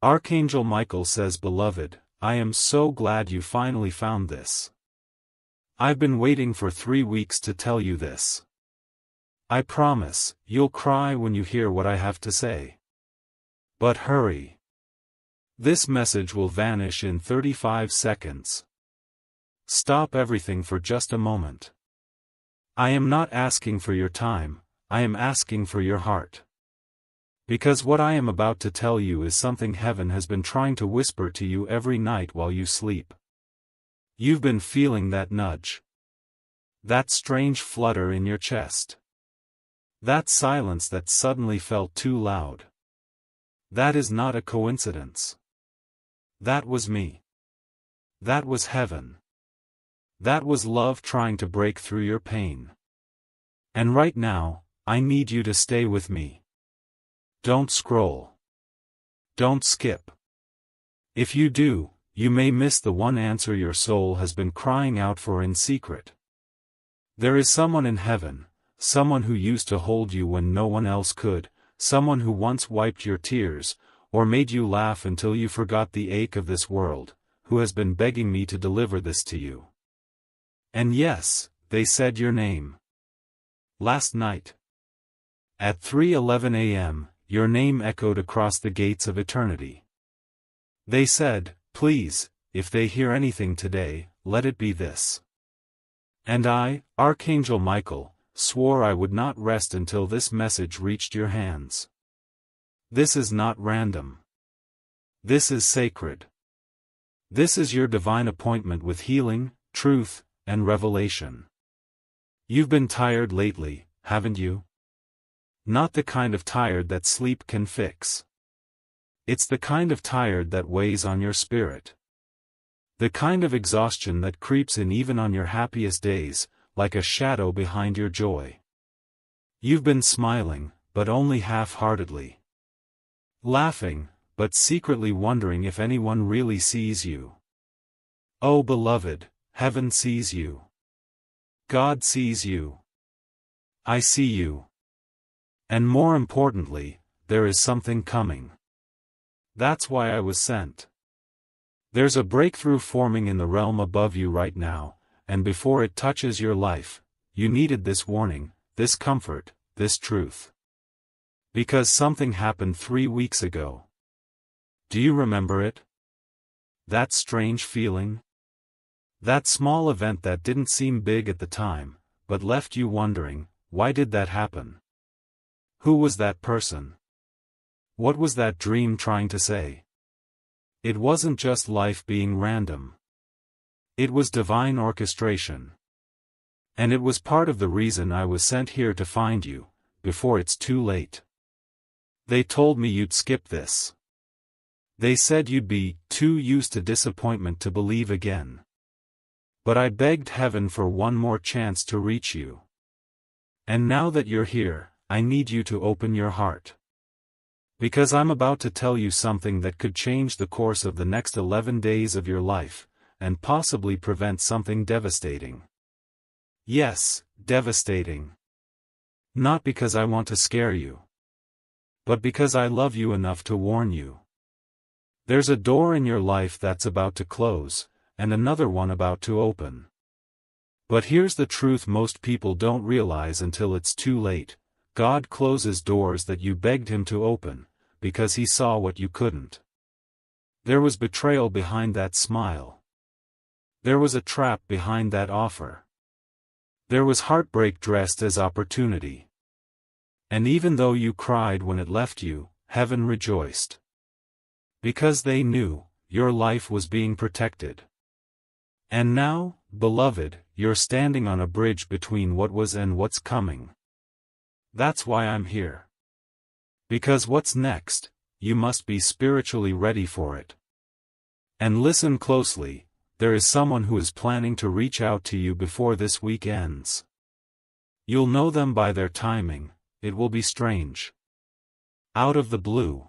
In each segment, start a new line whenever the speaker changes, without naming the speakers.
Archangel Michael says, "Beloved, I am so glad you finally found this. I've been waiting for 3 weeks to tell you this. I promise, you'll cry when you hear what I have to say. But hurry. This message will vanish in 35 seconds. Stop everything for just a moment. I am not asking for your time, I am asking for your heart. Because what I am about to tell you is something heaven has been trying to whisper to you every night while you sleep. You've been feeling that nudge. That strange flutter in your chest. That silence that suddenly felt too loud. That is not a coincidence. That was me. That was heaven. That was love trying to break through your pain. And right now, I need you to stay with me. Don't scroll. Don't skip. If you do, you may miss the one answer your soul has been crying out for in secret. There is someone in heaven, someone who used to hold you when no one else could, someone who once wiped your tears, or made you laugh until you forgot the ache of this world, who has been begging me to deliver this to you. And yes, they said your name. Last night. At 3:11 a.m., your name echoed across the gates of eternity. They said, "Please, if they hear anything today, let it be this." And I, Archangel Michael, swore I would not rest until this message reached your hands. This is not random. This is sacred. This is your divine appointment with healing, truth, and revelation. You've been tired lately, haven't you? Not the kind of tired that sleep can fix. It's the kind of tired that weighs on your spirit. The kind of exhaustion that creeps in even on your happiest days, like a shadow behind your joy. You've been smiling, but only half-heartedly. Laughing, but secretly wondering if anyone really sees you. Oh beloved, heaven sees you. God sees you. I see you. And more importantly, there is something coming. That's why I was sent. There's a breakthrough forming in the realm above you right now, and before it touches your life, you needed this warning, this comfort, this truth. Because something happened 3 weeks ago. Do you remember it? That strange feeling? That small event that didn't seem big at the time, but left you wondering, why did that happen? Who was that person? What was that dream trying to say? It wasn't just life being random. It was divine orchestration. And it was part of the reason I was sent here to find you, before it's too late. They told me you'd skip this. They said you'd be too used to disappointment to believe again. But I begged heaven for one more chance to reach you. And now that you're here, I need you to open your heart. Because I'm about to tell you something that could change the course of the next 11 days of your life, and possibly prevent something devastating. Yes, devastating. Not because I want to scare you. But because I love you enough to warn you. There's a door in your life that's about to close, and another one about to open. But here's the truth most people don't realize until it's too late. God closes doors that you begged him to open, because he saw what you couldn't. There was betrayal behind that smile. There was a trap behind that offer. There was heartbreak dressed as opportunity. And even though you cried when it left you, heaven rejoiced. Because they knew, your life was being protected. And now, beloved, you're standing on a bridge between what was and what's coming. That's why I'm here. Because what's next, you must be spiritually ready for it. And listen closely, there is someone who is planning to reach out to you before this week ends. You'll know them by their timing, it will be strange. Out of the blue.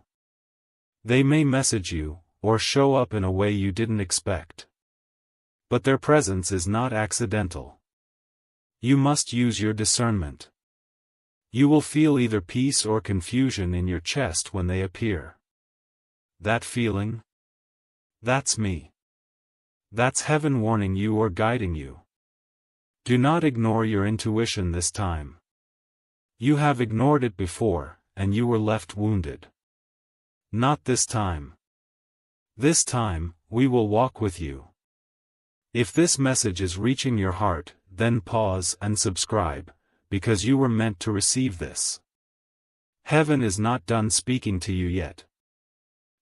They may message you, or show up in a way you didn't expect. But their presence is not accidental. You must use your discernment. You will feel either peace or confusion in your chest when they appear. that feeling? That's me. That's heaven warning you or guiding you. Do not ignore your intuition this time. You have ignored it before, and you were left wounded. Not this time. This time, we will walk with you. If this message is reaching your heart, then pause and subscribe, because you were meant to receive this. Heaven is not done speaking to you yet.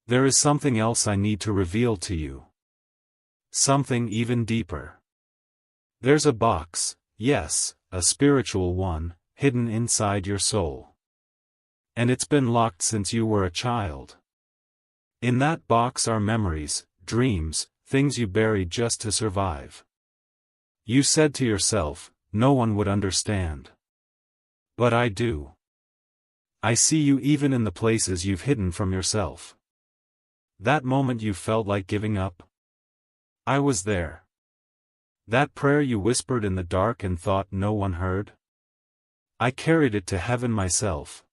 There is something else I need to reveal to you. Something even deeper. There's a box, yes, a spiritual one, hidden inside your soul. And it's been locked since you were a child. In that box are memories, dreams, things you buried just to survive. You said to yourself, no one would understand. But I do. I see you even in the places you've hidden from yourself. That moment you felt like giving up? I was there. That prayer you whispered in the dark and thought no one heard? I carried it to heaven myself.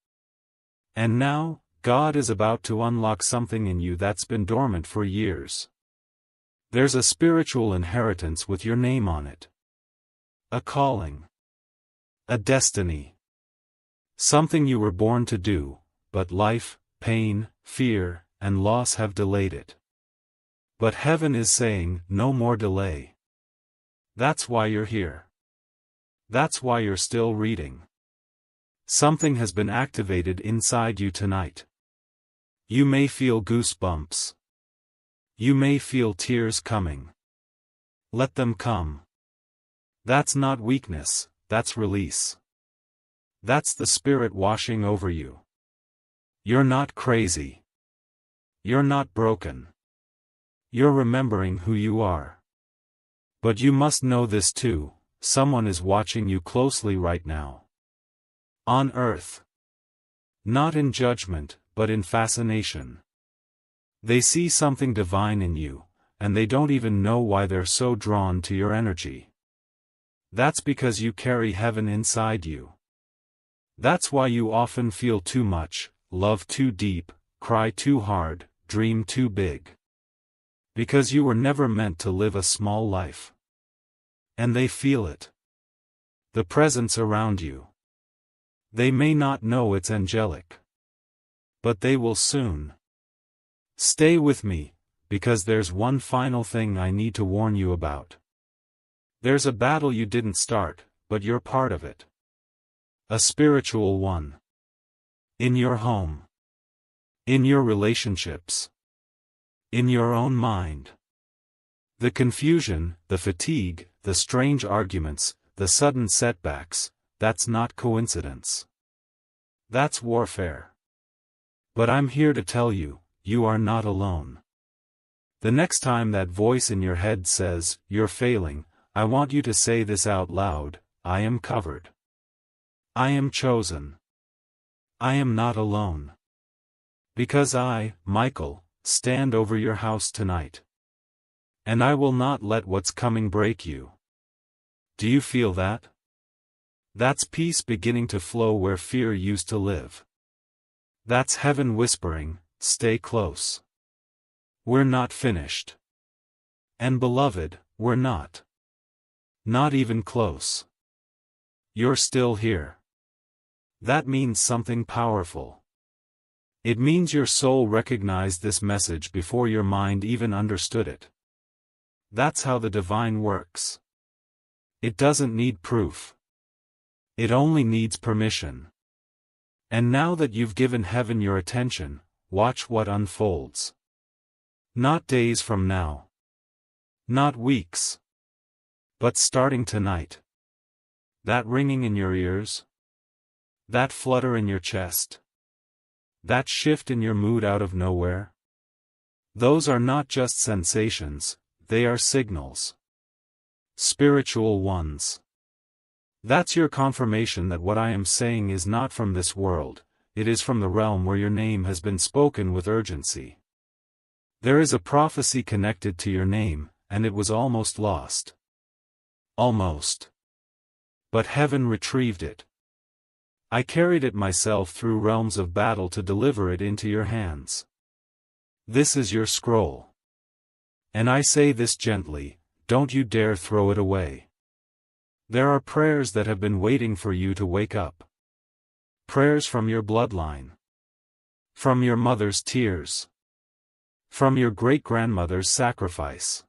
And now, God is about to unlock something in you that's been dormant for years. There's a spiritual inheritance with your name on it. A calling. A destiny. Something you were born to do, but life, pain, fear, and loss have delayed it. But heaven is saying, no more delay. That's why you're here. That's why you're still reading. Something has been activated inside you tonight. You may feel goosebumps. You may feel tears coming. Let them come. That's not weakness, that's release. That's the Spirit washing over you. You're not crazy. You're not broken. You're remembering who you are. But you must know this too, someone is watching you closely right now. On earth. Not in judgment, but in fascination. They see something divine in you, and they don't even know why they're so drawn to your energy. That's because you carry heaven inside you. That's why you often feel too much, love too deep, cry too hard, dream too big. Because you were never meant to live a small life. And they feel it. The presence around you. They may not know it's angelic. But they will soon. Stay with me, because there's one final thing I need to warn you about. There's a battle you didn't start, but you're part of it. A spiritual one. In your home. In your relationships. In your own mind. The confusion, the fatigue, the strange arguments, the sudden setbacks, that's not coincidence. That's warfare. But I'm here to tell you, you are not alone. The next time that voice in your head says, you're failing, I want you to say this out loud, I am covered. I am chosen. I am not alone. Because I, Michael, stand over your house tonight. And I will not let what's coming break you. Do you feel that? That's peace beginning to flow where fear used to live. That's heaven whispering, stay close. We're not finished. And beloved, we're not. Not even close. You're still here. That means something powerful. It means your soul recognized this message before your mind even understood it. That's how the divine works. It doesn't need proof. It only needs permission. And now that you've given heaven your attention, watch what unfolds. Not days from now. Not weeks. But starting tonight. That ringing in your ears. That flutter in your chest. That shift in your mood out of nowhere. Those are not just sensations, they are signals. Spiritual ones. That's your confirmation that what I am saying is not from this world, it is from the realm where your name has been spoken with urgency. There is a prophecy connected to your name, and it was almost lost. Almost. But heaven retrieved it. I carried it myself through realms of battle to deliver it into your hands. This is your scroll. And I say this gently, don't you dare throw it away. There are prayers that have been waiting for you to wake up. Prayers from your bloodline. From your mother's tears. From your great-grandmother's sacrifice.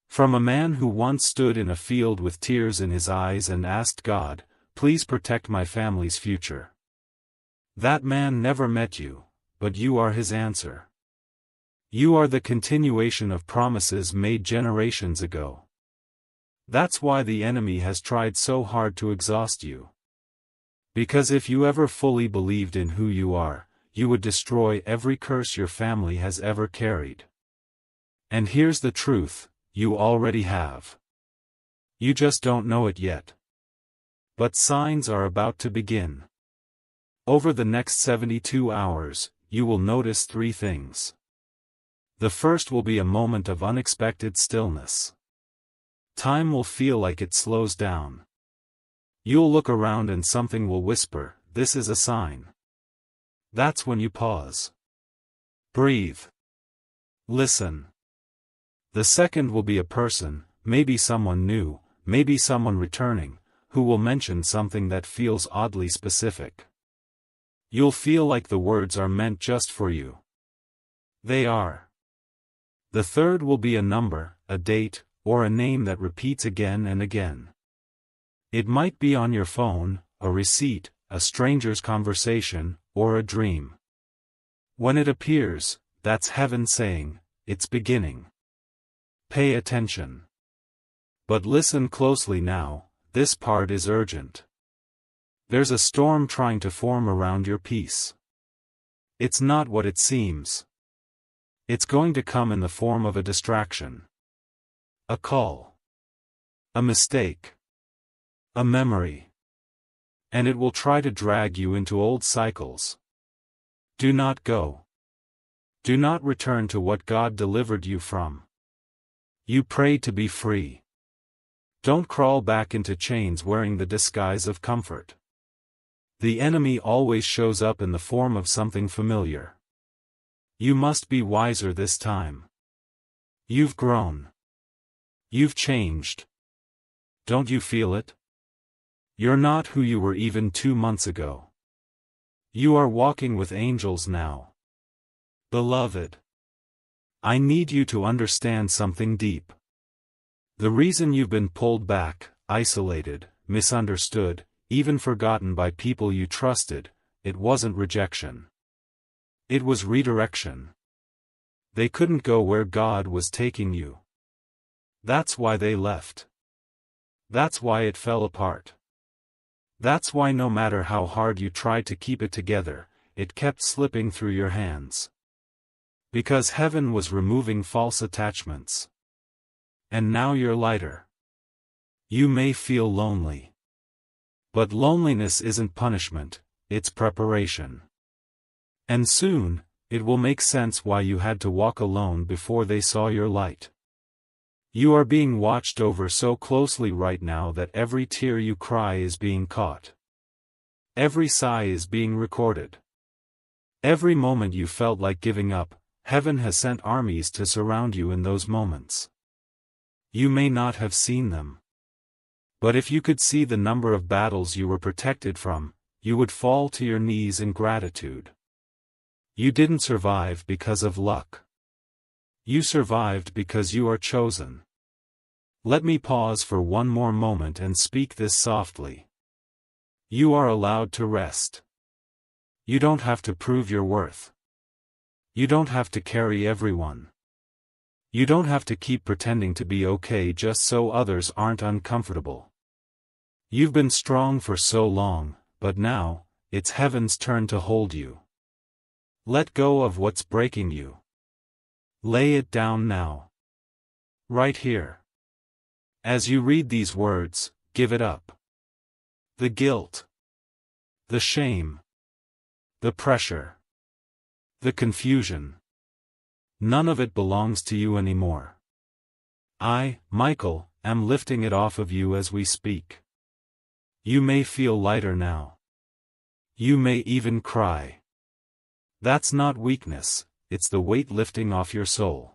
From a man who once stood in a field with tears in his eyes and asked God, please protect my family's future. That man never met you, but you are his answer. You are the continuation of promises made generations ago. That's why the enemy has tried so hard to exhaust you. Because if you ever fully believed in who you are, you would destroy every curse your family has ever carried. And here's the truth, you already have. You just don't know it yet. But signs are about to begin. Over the next 72 hours, you will notice 3 things. The first will be a moment of unexpected stillness. Time will feel like it slows down. You'll look around and something will whisper, this is a sign. That's when you pause. Breathe. Listen. The second will be a person, maybe someone new, maybe someone returning, who will mention something that feels oddly specific. You'll feel like the words are meant just for you. They are. The third will be a number, a date, or a name that repeats again and again. It might be on your phone, a receipt, a stranger's conversation, or a dream. When it appears, that's heaven saying, it's beginning. Pay attention. But listen closely now, this part is urgent. There's a storm trying to form around your peace. It's not what it seems. It's going to come in the form of a distraction. A call. A mistake. A memory. And it will try to drag you into old cycles. Do not go. Do not return to what God delivered you from. You prayed to be free. Don't crawl back into chains wearing the disguise of comfort. The enemy always shows up in the form of something familiar. You must be wiser this time. You've grown. You've changed. Don't you feel it? You're not who you were even 2 months ago. You are walking with angels now. Beloved, I need you to understand something deep. The reason you've been pulled back, isolated, misunderstood, even forgotten by people you trusted, it wasn't rejection. It was redirection. They couldn't go where God was taking you. That's why they left. That's why it fell apart. That's why no matter how hard you tried to keep it together, it kept slipping through your hands. Because heaven was removing false attachments. And now you're lighter. You may feel lonely. But loneliness isn't punishment, it's preparation. And soon, it will make sense why you had to walk alone before they saw your light. You are being watched over so closely right now that every tear you cry is being caught. Every sigh is being recorded. Every moment you felt like giving up, heaven has sent armies to surround you in those moments. You may not have seen them. But if you could see the number of battles you were protected from, you would fall to your knees in gratitude. You didn't survive because of luck. You survived because you are chosen. Let me pause for one more moment and speak this softly. You are allowed to rest. You don't have to prove your worth. You don't have to carry everyone. You don't have to keep pretending to be okay just so others aren't uncomfortable. You've been strong for so long, but now, it's heaven's turn to hold you. Let go of what's breaking you. Lay it down now. Right here. As you read these words, give it up. The guilt. The shame. The pressure. The confusion. None of it belongs to you anymore. I, Michael, am lifting it off of you as we speak. You may feel lighter now. You may even cry. That's not weakness, it's the weight lifting off your soul.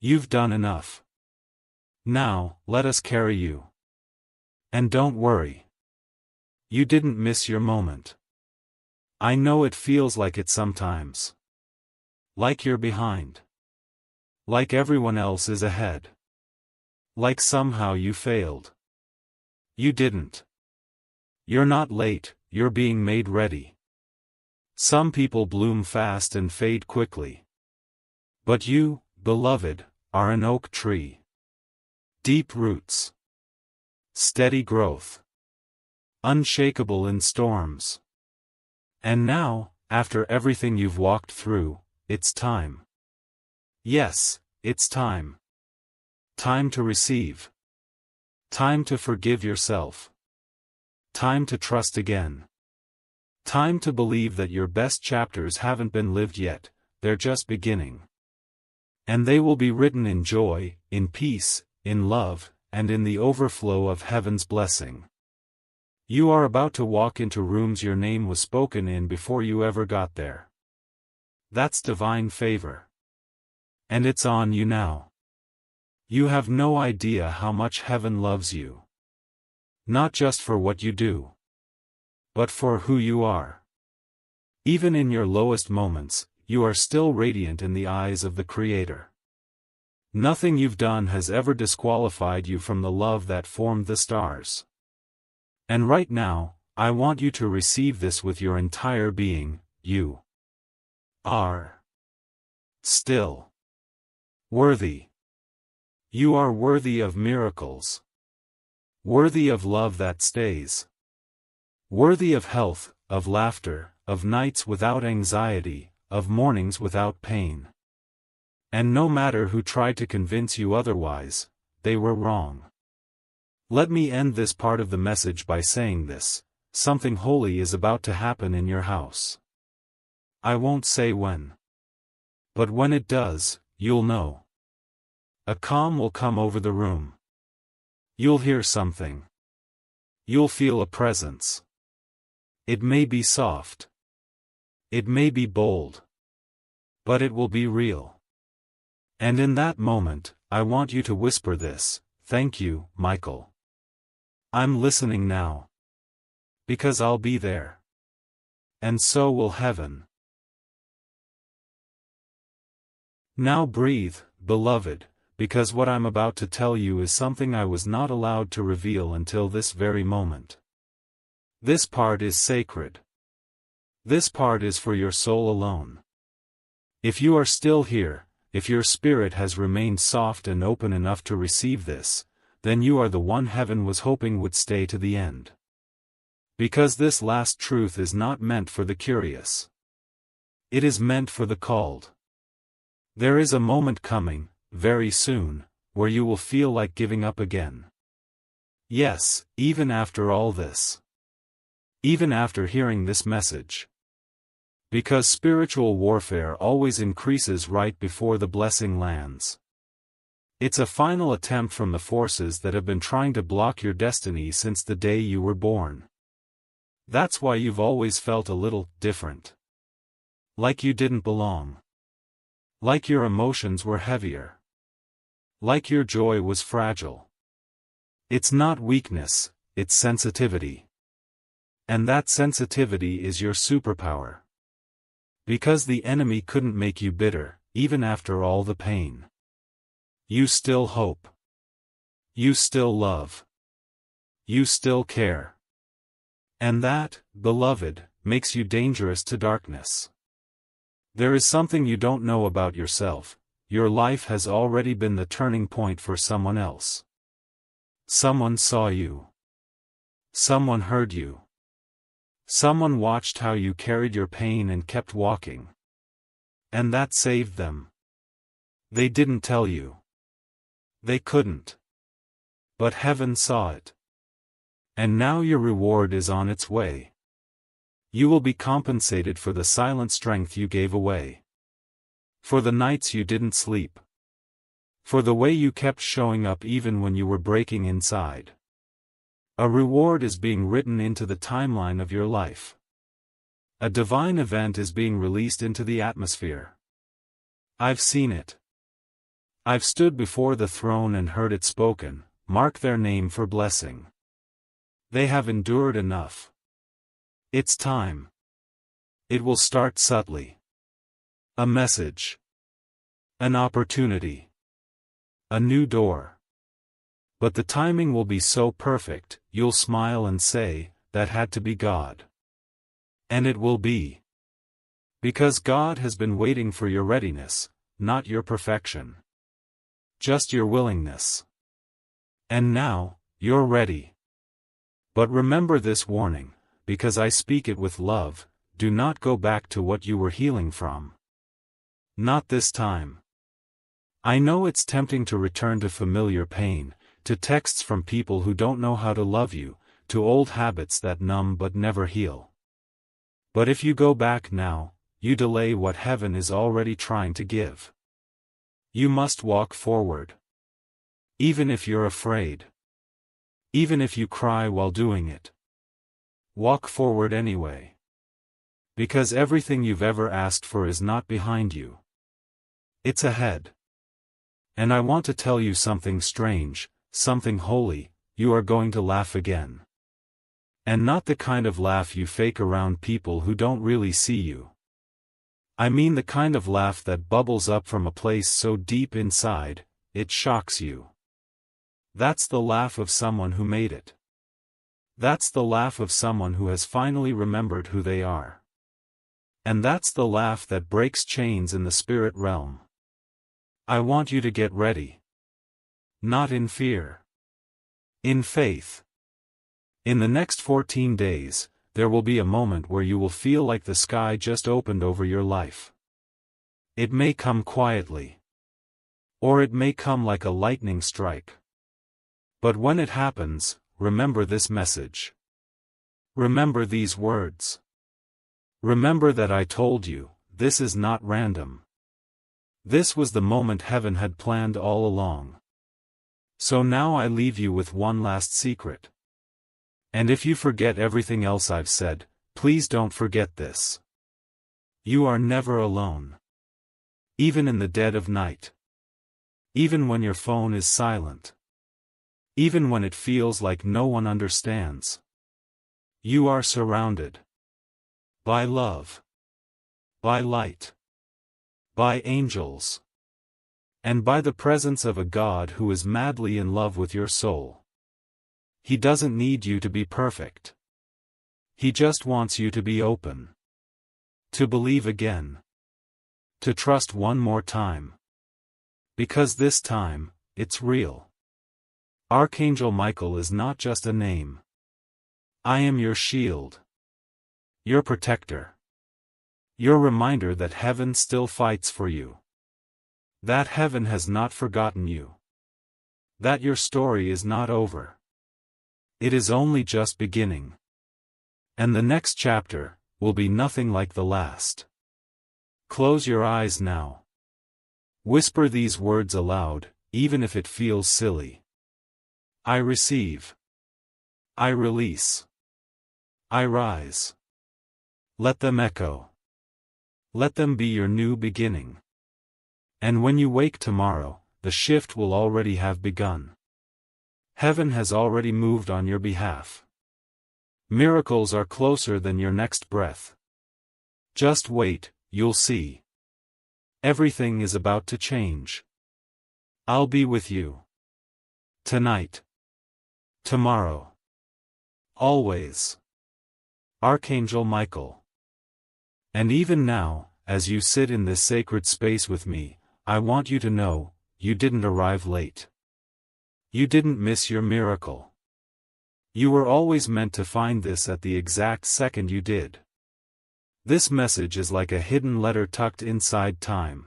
You've done enough. Now, let us carry you. And don't worry. You didn't miss your moment. I know it feels like it sometimes. Like you're behind. Like everyone else is ahead. Like somehow you failed. You didn't. You're not late, you're being made ready. Some people bloom fast and fade quickly. But you, beloved, are an oak tree. Deep roots. Steady growth. Unshakable in storms. And now, after everything you've walked through, it's time. Yes, it's time. Time to receive. Time to forgive yourself. Time to trust again. Time to believe that your best chapters haven't been lived yet, they're just beginning. And they will be written in joy, in peace, in love, and in the overflow of heaven's blessing. You are about to walk into rooms your name was spoken in before you ever got there. That's divine favor. And it's on you now. You have no idea how much heaven loves you. Not just for what you do, but for who you are. Even in your lowest moments, you are still radiant in the eyes of the Creator. Nothing you've done has ever disqualified you from the love that formed the stars. And right now, I want you to receive this with your entire being. You are still worthy. You are worthy of miracles. Worthy of love that stays. Worthy of health, of laughter, of nights without anxiety, of mornings without pain. And no matter who tried to convince you otherwise, they were wrong. Let me end this part of the message by saying this: something holy is about to happen in your house. I won't say when. But when it does, you'll know. A calm will come over the room. You'll hear something. You'll feel a presence. It may be soft. It may be bold. But it will be real. And in that moment, I want you to whisper this: "Thank you, Michael. I'm listening now. Because I'll be there. And so will heaven." Now breathe, beloved, because what I'm about to tell you is something I was not allowed to reveal until this very moment. This part is sacred. This part is for your soul alone. If you are still here, if your spirit has remained soft and open enough to receive this, then you are the one heaven was hoping would stay to the end. Because this last truth is not meant for the curious. It is meant for the called. There is a moment coming, very soon, where you will feel like giving up again. Yes, even after all this. Even after hearing this message. Because spiritual warfare always increases right before the blessing lands. It's a final attempt from the forces that have been trying to block your destiny since the day you were born. That's why you've always felt a little different. Like you didn't belong. Like your emotions were heavier. Like your joy was fragile. It's not weakness, it's sensitivity. And that sensitivity is your superpower. Because the enemy couldn't make you bitter, even after all the pain. You still hope. You still love. You still care. And that, beloved, makes you dangerous to darkness. There is something you don't know about yourself: your life has already been the turning point for someone else. Someone saw you. Someone heard you. Someone watched how you carried your pain and kept walking. And that saved them. They didn't tell you. They couldn't. But heaven saw it. And now your reward is on its way. You will be compensated for the silent strength you gave away. For the nights you didn't sleep. For the way you kept showing up even when you were breaking inside. A reward is being written into the timeline of your life. A divine event is being released into the atmosphere. I've seen it. I've stood before the throne and heard it spoken, mark their name for blessing. They have endured enough. It's time. It will start subtly. A message. An opportunity. A new door. But the timing will be so perfect, you'll smile and say, that had to be God. And it will be. Because God has been waiting for your readiness, not your perfection. Just your willingness. And now, you're ready. But remember this warning, because I speak it with love, do not go back to what you were healing from. Not this time. I know it's tempting to return to familiar pain, to texts from people who don't know how to love you, to old habits that numb but never heal. But if you go back now, you delay what heaven is already trying to give. You must walk forward. Even if you're afraid. Even if you cry while doing it. Walk forward anyway. Because everything you've ever asked for is not behind you. It's ahead. And I want to tell you something strange, something holy, you are going to laugh again. And not the kind of laugh you fake around people who don't really see you. I mean the kind of laugh that bubbles up from a place so deep inside, it shocks you. That's the laugh of someone who made it. That's the laugh of someone who has finally remembered who they are. And that's the laugh that breaks chains in the spirit realm. I want you to get ready. Not in fear. In faith. In the next 14 days, there will be a moment where you will feel like the sky just opened over your life. It may come quietly. Or it may come like a lightning strike. But when it happens, remember this message. Remember these words. Remember that I told you, this is not random. This was the moment heaven had planned all along. So now I leave you with one last secret. And if you forget everything else I've said, please don't forget this. You are never alone. Even in the dead of night. Even when your phone is silent. Even when it feels like no one understands. You are surrounded. By love. By light. By angels. And by the presence of a God who is madly in love with your soul. He doesn't need you to be perfect. He just wants you to be open. To believe again. To trust one more time. Because this time, it's real. Archangel Michael is not just a name. I am your shield. Your protector. Your reminder that heaven still fights for you. That heaven has not forgotten you. That your story is not over. It is only just beginning. And the next chapter will be nothing like the last. Close your eyes now. Whisper these words aloud, even if it feels silly. I receive. I release. I rise. Let them echo. Let them be your new beginning. And when you wake tomorrow, the shift will already have begun. Heaven has already moved on your behalf. Miracles are closer than your next breath. Just wait, you'll see. Everything is about to change. I'll be with you. Tonight. Tomorrow. Always. Archangel Michael. And even now, as you sit in this sacred space with me, I want you to know, you didn't arrive late. You didn't miss your miracle. You were always meant to find this at the exact second you did. This message is like a hidden letter tucked inside time.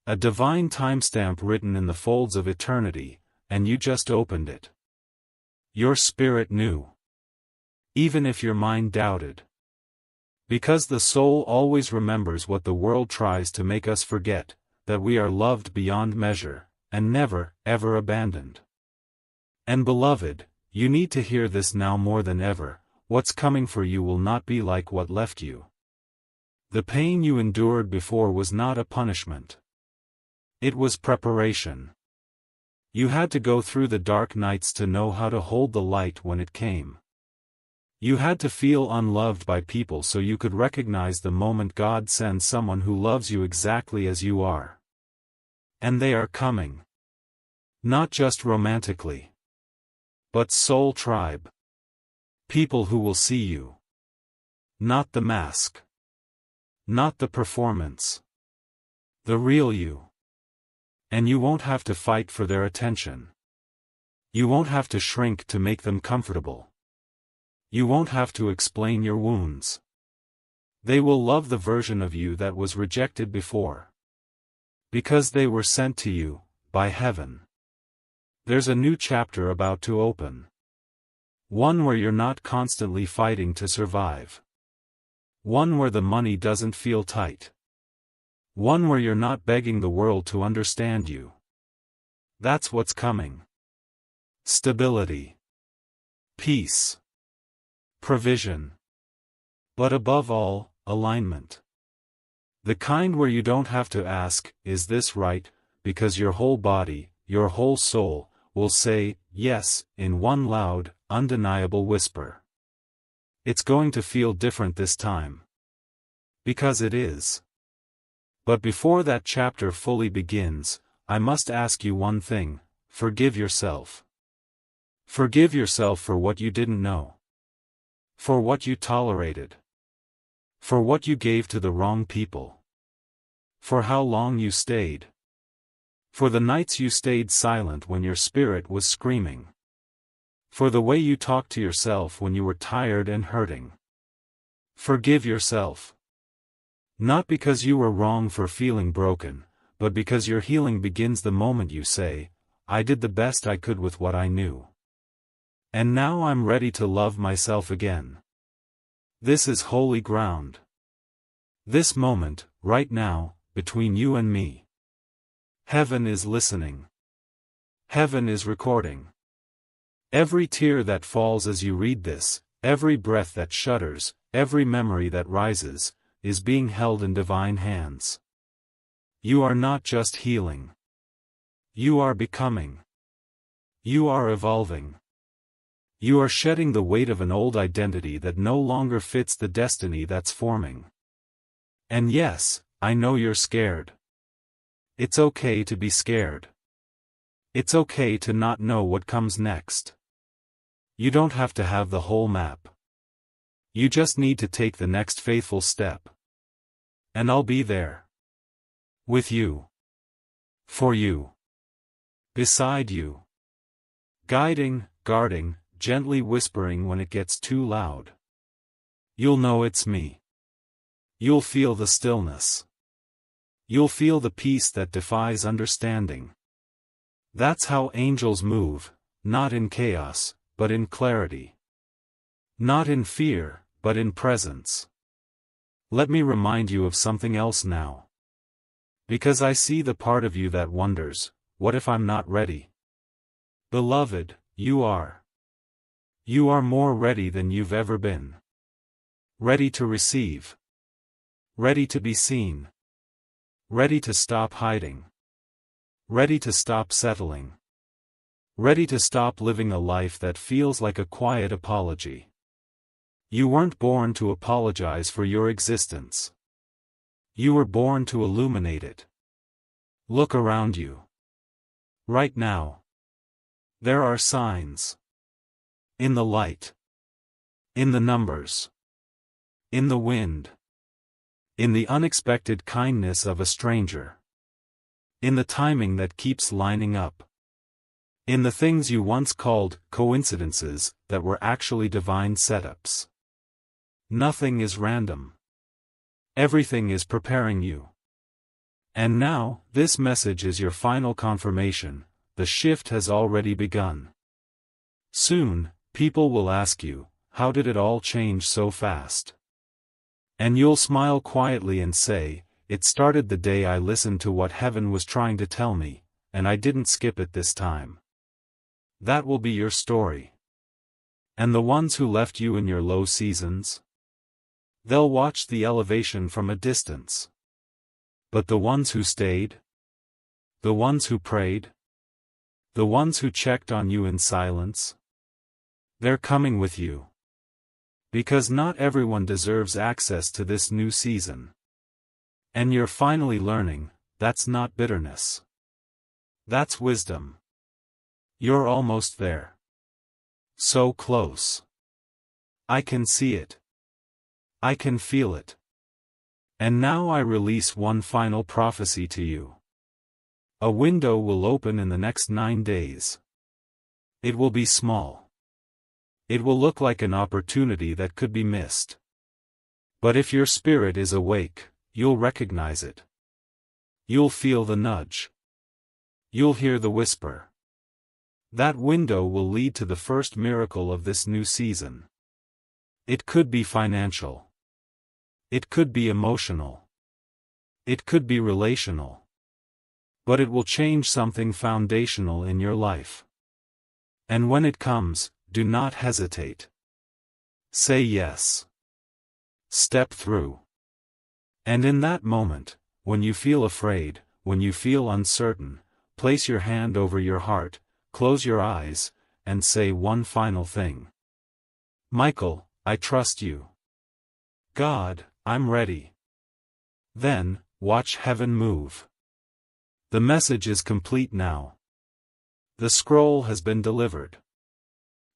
A divine timestamp written in the folds of eternity, and you just opened it. Your spirit knew. Even if your mind doubted. Because the soul always remembers what the world tries to make us forget, that we are loved beyond measure, and never, ever abandoned. And beloved, you need to hear this now more than ever, what's coming for you will not be like what left you. The pain you endured before was not a punishment. It was preparation. You had to go through the dark nights to know how to hold the light when it came. You had to feel unloved by people so you could recognize the moment God sends someone who loves you exactly as you are. And they are coming. Not just romantically, but soul tribe. People who will see you. Not the mask. Not the performance. The real you. And you won't have to fight for their attention. You won't have to shrink to make them comfortable. You won't have to explain your wounds. They will love the version of you that was rejected before. Because they were sent to you, by heaven. There's a new chapter about to open. One where you're not constantly fighting to survive. One where the money doesn't feel tight. One where you're not begging the world to understand you. That's what's coming. Stability. Peace. Provision. But above all, alignment. The kind where you don't have to ask, is this right, because your whole body, your whole soul, will say, yes, in one loud, undeniable whisper. It's going to feel different this time. Because it is. But before that chapter fully begins, I must ask you one thing: forgive yourself. Forgive yourself for what you didn't know. For what you tolerated. For what you gave to the wrong people. For how long you stayed. For the nights you stayed silent when your spirit was screaming. For the way you talked to yourself when you were tired and hurting. Forgive yourself. Not because you were wrong for feeling broken, but because your healing begins the moment you say, I did the best I could with what I knew. And now I'm ready to love myself again. This is holy ground. This moment, right now, between you and me. Heaven is listening. Heaven is recording. Every tear that falls as you read this, every breath that shudders, every memory that rises, is being held in divine hands. You are not just healing. You are becoming. You are evolving. You are shedding the weight of an old identity that no longer fits the destiny that's forming. And yes, I know you're scared. It's okay to be scared. It's okay to not know what comes next. You don't have to have the whole map. You just need to take the next faithful step. And I'll be there. With you. For you. Beside you. Guiding, guarding, gently whispering when it gets too loud. You'll know it's me. You'll feel the stillness. You'll feel the peace that defies understanding. That's how angels move, not in chaos, but in clarity. Not in fear, but in presence. Let me remind you of something else now. Because I see the part of you that wonders, what if I'm not ready? Beloved, you are. You are more ready than you've ever been. Ready to receive. Ready to be seen. Ready to stop hiding. Ready to stop settling. Ready to stop living a life that feels like a quiet apology. You weren't born to apologize for your existence. You were born to illuminate it. Look around you. Right now. There are signs. In the light. In the numbers. In the wind. In the unexpected kindness of a stranger. In the timing that keeps lining up. In the things you once called coincidences that were actually divine setups. Nothing is random. Everything is preparing you. And now, this message is your final confirmation: the shift has already begun. Soon, people will ask you, how did it all change so fast? And you'll smile quietly and say, it started the day I listened to what heaven was trying to tell me, and I didn't skip it this time. That will be your story. And the ones who left you in your low seasons? They'll watch the elevation from a distance. But the ones who stayed? The ones who prayed? The ones who checked on you in silence? They're coming with you. Because not everyone deserves access to this new season. And you're finally learning, that's not bitterness. That's wisdom. You're almost there. So close. I can see it. I can feel it. And now I release one final prophecy to you. A window will open in the next 9 days. It will be small. It will look like an opportunity that could be missed. But if your spirit is awake, you'll recognize it. You'll feel the nudge. You'll hear the whisper. That window will lead to the first miracle of this new season. It could be financial. It could be emotional. It could be relational. But it will change something foundational in your life. And when it comes, do not hesitate. Say yes. Step through. And in that moment, when you feel afraid, when you feel uncertain, place your hand over your heart, close your eyes, and say one final thing. Michael, I trust you. God, I'm ready. Then, watch heaven move. The message is complete now. The scroll has been delivered.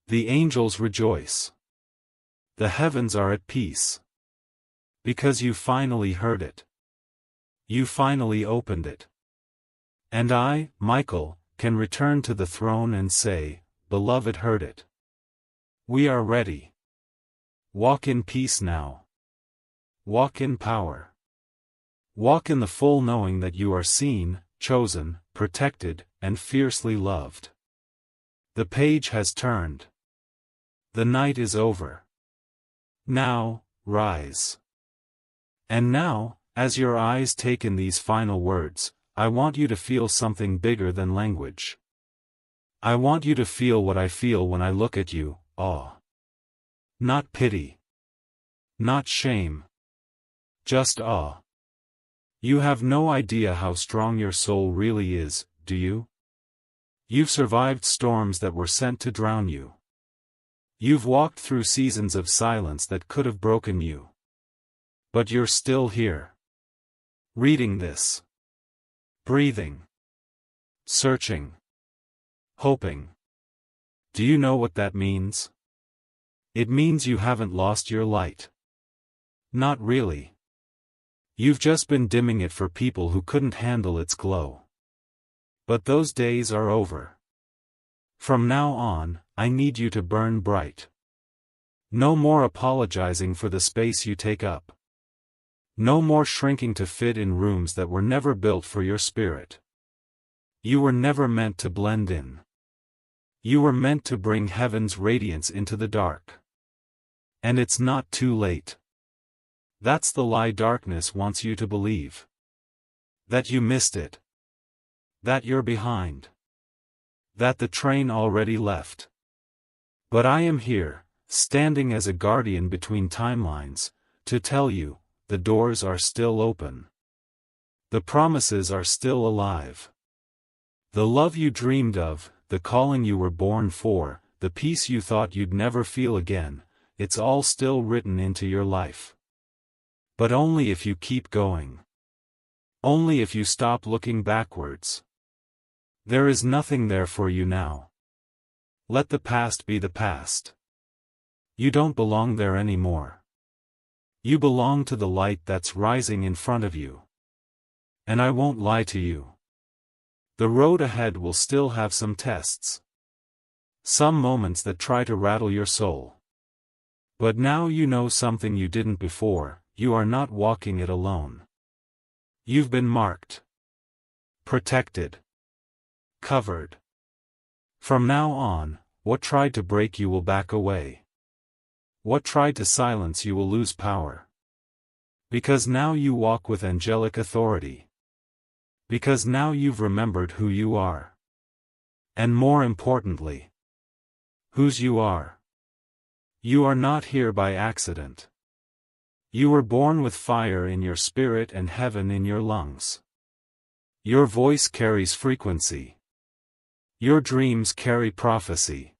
The angels rejoice. The heavens are at peace. Because you finally heard it. You finally opened it. And I, Michael, can return to the throne and say, Beloved heard it. We are ready. Walk in peace now. Walk in power. Walk in the full knowing that you are seen, chosen, protected, and fiercely loved. The page has turned. The night is over. Now, rise. And now, as your eyes take in these final words, I want you to feel something bigger than language. I want you to feel what I feel when I look at you, awe. Not pity. Not shame. Just awe. You have no idea how strong your soul really is, do you? You've survived storms that were sent to drown you. You've walked through seasons of silence that could have broken you. But you're still here. Reading this. Breathing. Searching. Hoping. Do you know what that means? It means you haven't lost your light. Not really. You've just been dimming it for people who couldn't handle its glow. But those days are over. From now on, I need you to burn bright. No more apologizing for the space you take up. No more shrinking to fit in rooms that were never built for your spirit. You were never meant to blend in. You were meant to bring heaven's radiance into the dark. And it's not too late. That's the lie darkness wants you to believe. That you missed it. That you're behind. That the train already left. But I am here, standing as a guardian between timelines, to tell you, the doors are still open. The promises are still alive. The love you dreamed of, the calling you were born for, the peace you thought you'd never feel again, it's all still written into your life. But only if you keep going. Only if you stop looking backwards. There is nothing there for you now. Let the past be the past. You don't belong there anymore. You belong to the light that's rising in front of you. And I won't lie to you. The road ahead will still have some tests. Some moments that try to rattle your soul. But now you know something you didn't before, you are not walking it alone. You've been marked. Protected. Covered. From now on, what tried to break you will back away. What tried to silence you will lose power. Because now you walk with angelic authority. Because now you've remembered who you are. And more importantly, whose you are. You are not here by accident. You were born with fire in your spirit and heaven in your lungs. Your voice carries frequency. Your dreams carry prophecy.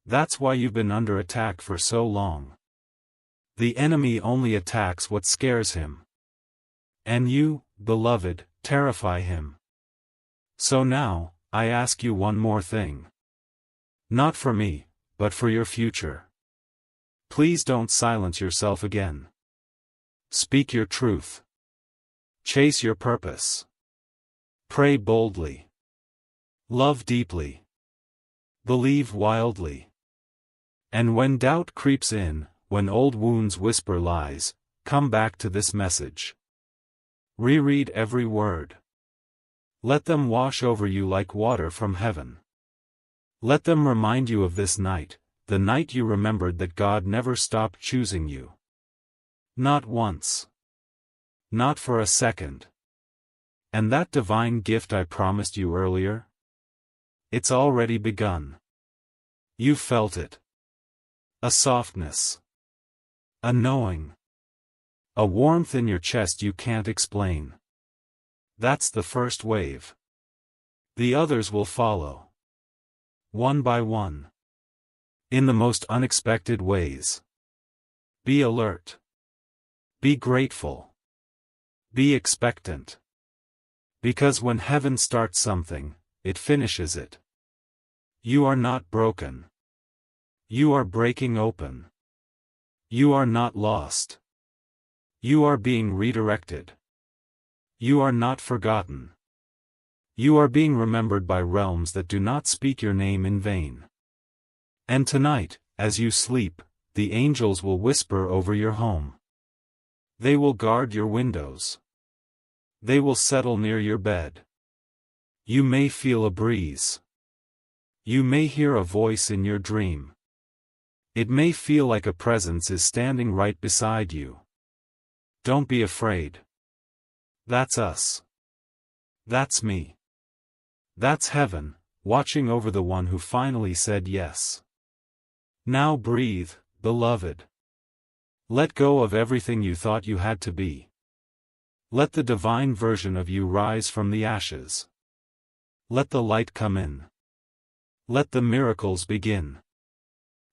That's why you've been under attack for so long. The enemy only attacks what scares him. And you, beloved, terrify him. So now, I ask you one more thing. Not for me, but for your future. Please don't silence yourself again. Speak your truth. Chase your purpose. Pray boldly. Love deeply. Believe wildly. And when doubt creeps in, when old wounds whisper lies, come back to this message. Reread every word. Let them wash over you like water from heaven. Let them remind you of this night, the night you remembered that God never stopped choosing you. Not once. Not for a second. And that divine gift I promised you earlier? It's already begun. You felt it. A softness. A knowing. A warmth in your chest you can't explain. That's the first wave. The others will follow. One by one. In the most unexpected ways. Be alert. Be grateful. Be expectant. Because when heaven starts something, it finishes it. You are not broken. You are breaking open. You are not lost. You are being redirected. You are not forgotten. You are being remembered by realms that do not speak your name in vain. And tonight, as you sleep, the angels will whisper over your home. They will guard your windows. They will settle near your bed. You may feel a breeze. You may hear a voice in your dream. It may feel like a presence is standing right beside you. Don't be afraid. That's us. That's me. That's heaven, watching over the one who finally said yes. Now breathe, beloved. Let go of everything you thought you had to be. Let the divine version of you rise from the ashes. Let the light come in. Let the miracles begin.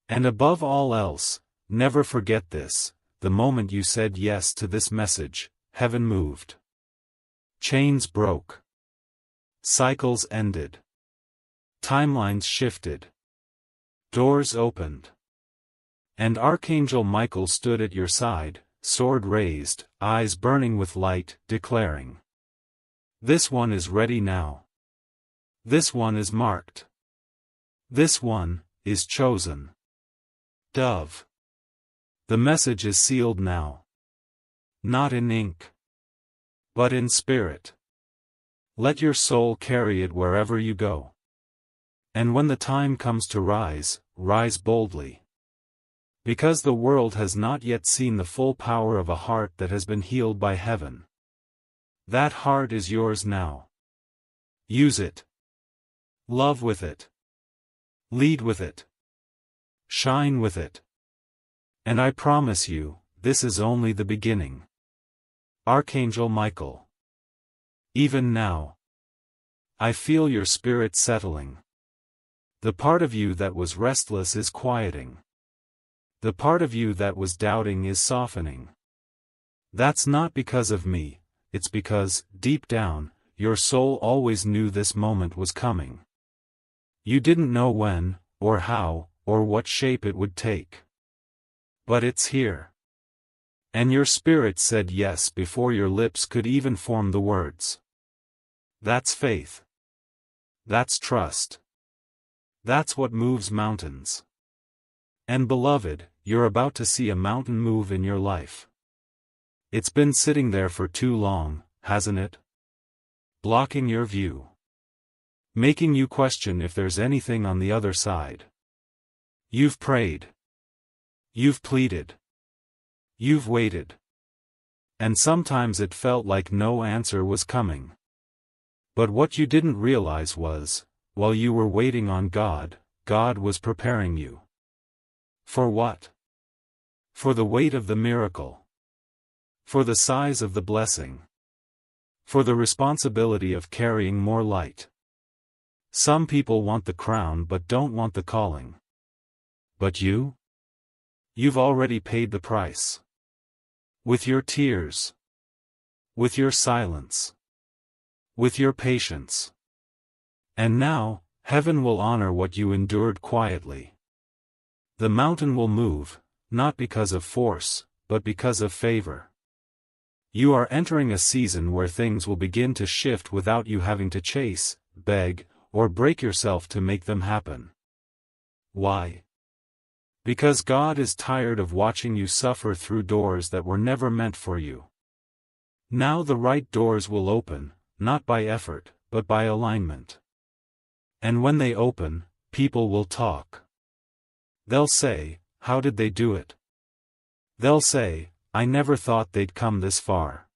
And above all else, never forget this, the moment you said yes to this message, heaven moved. Chains broke. Cycles ended. Timelines shifted. Doors opened. And Archangel Michael stood at your side, sword raised, eyes burning with light, declaring, "This one is ready now. This one is marked. This one is chosen." Dove. The message is sealed now. Not in ink, but in spirit. Let your soul carry it wherever you go. And when the time comes to rise, rise boldly. Because the world has not yet seen the full power of a heart that has been healed by heaven. That heart is yours now. Use it. Love with it. Lead with it. Shine with it. And I promise you, this is only the beginning. Archangel Michael. Even now, I feel your spirit settling. The part of you that was restless is quieting. The part of you that was doubting is softening. That's not because of me, it's because, deep down, your soul always knew this moment was coming. You didn't know when, or how, or what shape it would take. But it's here. And your spirit said yes before your lips could even form the words. That's faith. That's trust. That's what moves mountains. And beloved, you're about to see a mountain move in your life. It's been sitting there for too long, hasn't it? Blocking your view. Making you question if there's anything on the other side. You've prayed. You've pleaded. You've waited. And sometimes it felt like no answer was coming. But what you didn't realize was, while you were waiting on God, God was preparing you. For what? For the weight of the miracle. For the size of the blessing. For the responsibility of carrying more light. Some people want the crown but don't want the calling. But you? You've already paid the price. With your tears. With your silence. With your patience. And now, heaven will honor what you endured quietly. The mountain will move, not because of force, but because of favor. You are entering a season where things will begin to shift without you having to chase, beg, or break yourself to make them happen. Why? Because God is tired of watching you suffer through doors that were never meant for you. Now the right doors will open, not by effort, but by alignment. And when they open, people will talk. They'll say, "How did they do it?" They'll say, "I never thought they'd come this far."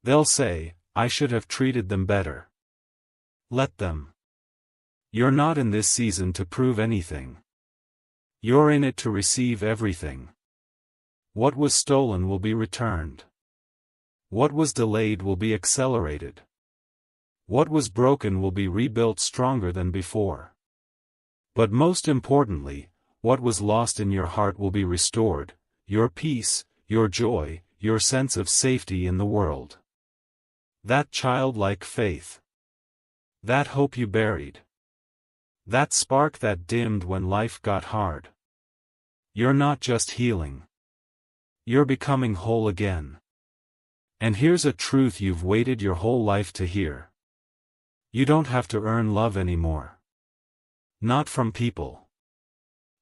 They'll say, "I should have treated them better." Let them. You're not in this season to prove anything. You're in it to receive everything. What was stolen will be returned. What was delayed will be accelerated. What was broken will be rebuilt stronger than before. But most importantly, what was lost in your heart will be restored, your peace, your joy, your sense of safety in the world. That childlike faith. That hope you buried. That spark that dimmed when life got hard. You're not just healing. You're becoming whole again. And here's a truth you've waited your whole life to hear. You don't have to earn love anymore. Not from people.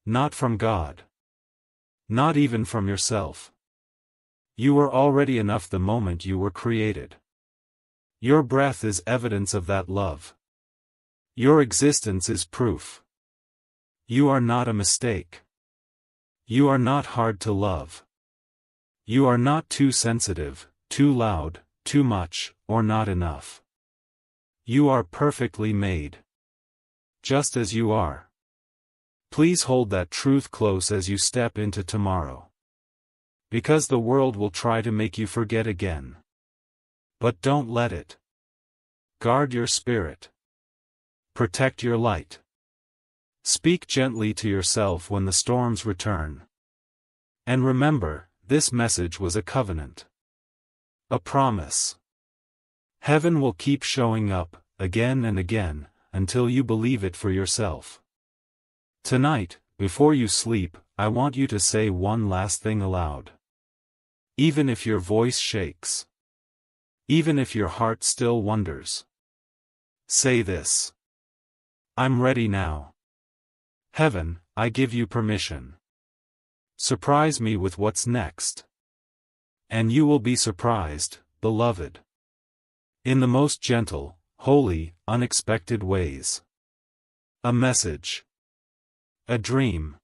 Not from God. Not even from yourself. You were already enough the moment you were created. Your breath is evidence of that love. Your existence is proof. You are not a mistake. You are not hard to love. You are not too sensitive, too loud, too much, or not enough. You are perfectly made. Just as you are. Please hold that truth close as you step into tomorrow. Because the world will try to make you forget again. But don't let it. Guard your spirit. Protect your light. Speak gently to yourself when the storms return. And remember, this message was a covenant. A promise. Heaven will keep showing up, again and again, until you believe it for yourself. Tonight, before you sleep, I want you to say one last thing aloud. Even if your voice shakes. Even if your heart still wonders. Say this. I'm ready now. Heaven, I give you permission. Surprise me with what's next. And you will be surprised, beloved. In the most gentle, holy, unexpected ways. A message. A dream.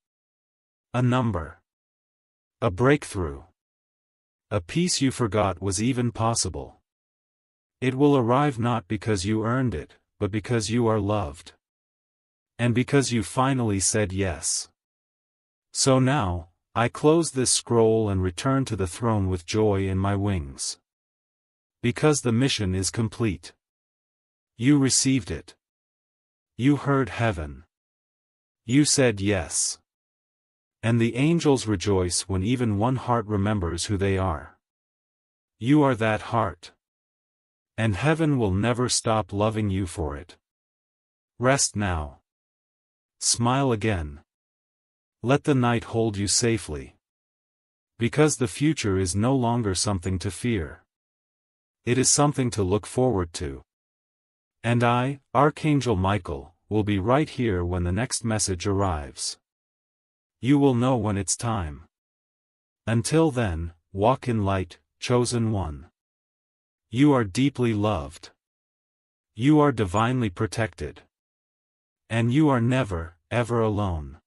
A number. A breakthrough. A peace you forgot was even possible. It will arrive not because you earned it, but because you are loved. And because you finally said yes. So now, I close this scroll and return to the throne with joy in my wings. Because the mission is complete. You received it. You heard heaven. You said yes. And the angels rejoice when even one heart remembers who they are. You are that heart. And heaven will never stop loving you for it. Rest now. Smile again. Let the night hold you safely. Because the future is no longer something to fear. It is something to look forward to. And I, Archangel Michael, will be right here when the next message arrives. You will know when it's time. Until then, walk in light, chosen one. You are deeply loved. You are divinely protected. And you are never, ever alone.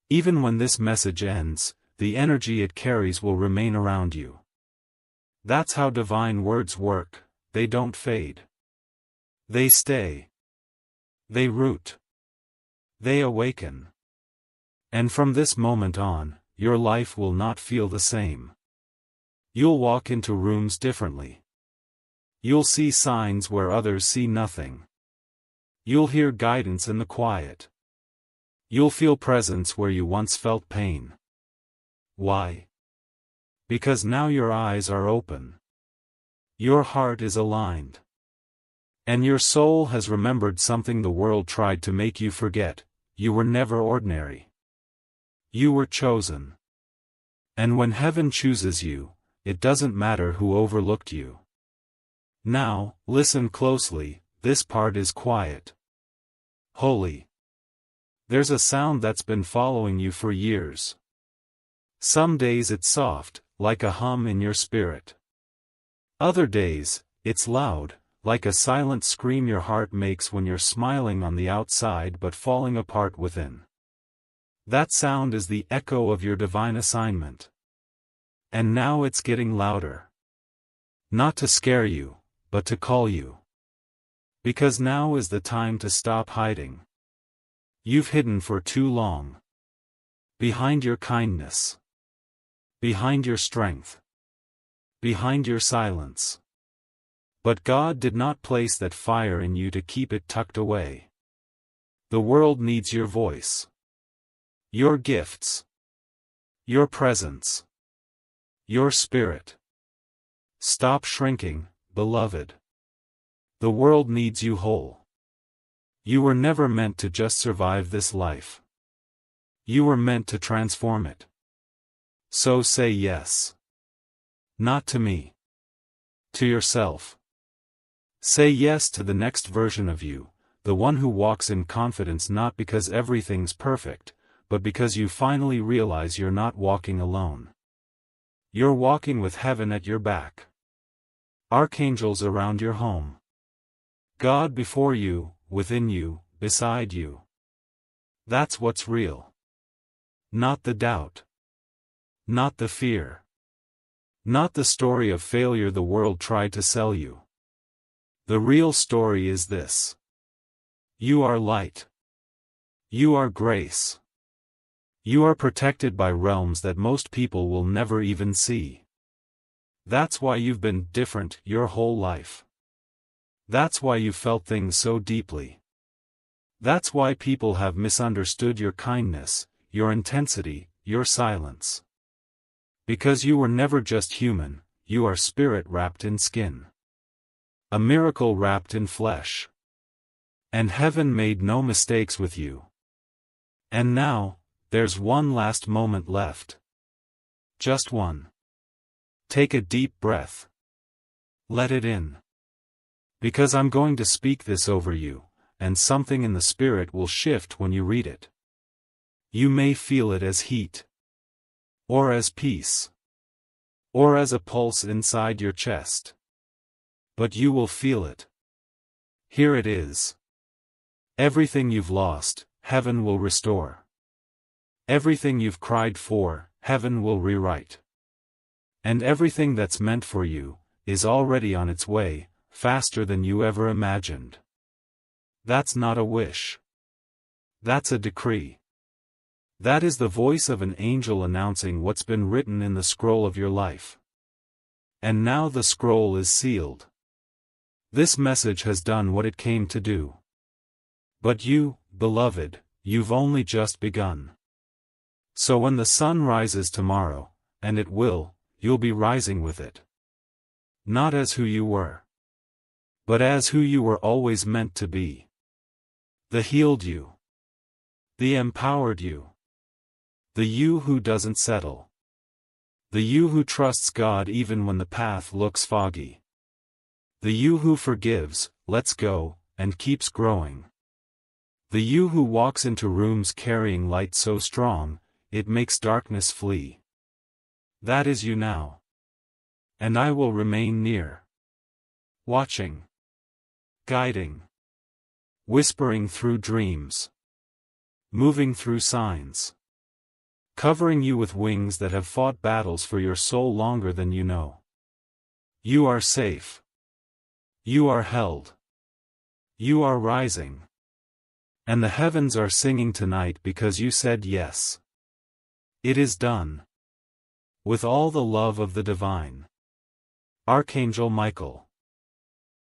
Even when this message ends, the energy it carries will remain around you. That's how divine words work, they don't fade. They stay. They root. They awaken. And from this moment on, your life will not feel the same. You'll walk into rooms differently. You'll see signs where others see nothing. You'll hear guidance in the quiet. You'll feel presence where you once felt pain. Why? Because now your eyes are open. Your heart is aligned. And your soul has remembered something the world tried to make you forget: you were never ordinary. You were chosen. And when heaven chooses you, it doesn't matter who overlooked you. Now, listen closely, this part is quiet. Holy. There's a sound that's been following you for years. Some days it's soft, like a hum in your spirit. Other days, it's loud, like a silent scream your heart makes when you're smiling on the outside but falling apart within. That sound is the echo of your divine assignment. And now it's getting louder. Not to scare you, but to call you. Because now is the time to stop hiding. You've hidden for too long. Behind your kindness. Behind your strength. Behind your silence. But God did not place that fire in you to keep it tucked away. The world needs your voice. Your gifts. Your presence. Your spirit. Stop shrinking, beloved. The world needs you whole. You were never meant to just survive this life. You were meant to transform it. So say yes. Not to me. To yourself. Say yes to the next version of you, the one who walks in confidence not because everything's perfect, but because you finally realize you're not walking alone. You're walking with heaven at your back. Archangels around your home. God before you, within you, beside you. That's what's real. Not the doubt. Not the fear. Not the story of failure the world tried to sell you. The real story is this. You are light. You are grace. You are protected by realms that most people will never even see. That's why you've been different your whole life. That's why you felt things so deeply. That's why people have misunderstood your kindness, your intensity, your silence. Because you were never just human, you are spirit wrapped in skin. A miracle wrapped in flesh. And heaven made no mistakes with you. And now, there's one last moment left. Just one. Take a deep breath. Let it in. Because I'm going to speak this over you, and something in the spirit will shift when you read it. You may feel it as heat. Or as peace. Or as a pulse inside your chest. But you will feel it. Here it is. Everything you've lost, heaven will restore. Everything you've cried for, heaven will rewrite. And everything that's meant for you, is already on its way, faster than you ever imagined. That's not a wish. That's a decree. That is the voice of an angel announcing what's been written in the scroll of your life. And now the scroll is sealed. This message has done what it came to do. But you, beloved, you've only just begun. So when the sun rises tomorrow, and it will, you'll be rising with it. Not as who you were. But as who you were always meant to be. The healed you. The empowered you. The you who doesn't settle. The you who trusts God even when the path looks foggy. The you who forgives, lets go, and keeps growing. The you who walks into rooms carrying light so strong, it makes darkness flee. That is you now. And I will remain near. Watching. Guiding. Whispering through dreams. Moving through signs. Covering you with wings that have fought battles for your soul longer than you know. You are safe. You are held. You are rising. And the heavens are singing tonight because you said yes. It is done. With all the love of the divine. Archangel Michael.